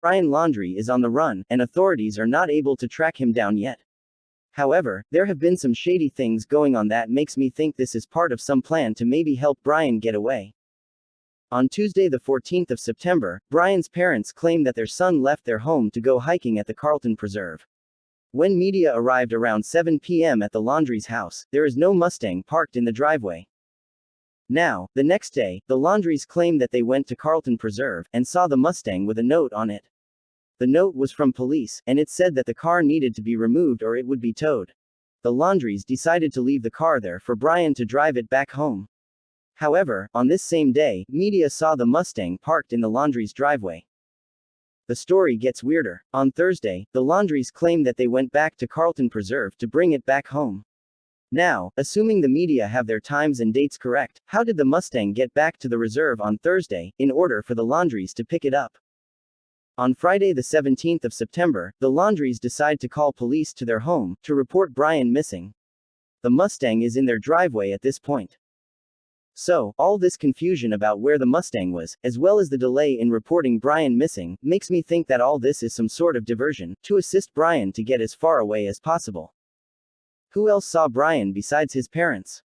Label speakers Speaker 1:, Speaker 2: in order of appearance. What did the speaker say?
Speaker 1: Brian Laundrie is on the run, and authorities are not able to track him down yet. However, there have been some shady things going on that makes me think this is part of some plan to maybe help Brian get away. On Tuesday the 14th of September, Brian's parents claim that their son left their home to go hiking at the Carlton Preserve. When media arrived around 7 p.m. at the Laundrie's house, there is no Mustang parked in the driveway. Now, the next day, the Laundries claim that they went to Carlton Preserve and saw the Mustang with a note on it. The note was from police, and it said that the car needed to be removed or it would be towed. The Laundries decided to leave the car there for Brian to drive it back home. However, on this same day, media saw the Mustang parked in the Laundries' driveway. The story gets weirder. On Thursday, the Laundries claim that they went back to Carlton Preserve to bring it back home. Now, assuming the media have their times and dates correct, how did the Mustang get back to the reserve on Thursday, in order for the Laundries to pick it up? On Friday the 17th of September, the Laundries decide to call police to their home, to report Brian missing. The Mustang is in their driveway at this point. So, all this confusion about where the Mustang was, as well as the delay in reporting Brian missing, makes me think that all this is some sort of diversion, to assist Brian to get as far away as possible. Who else saw Brian besides his parents?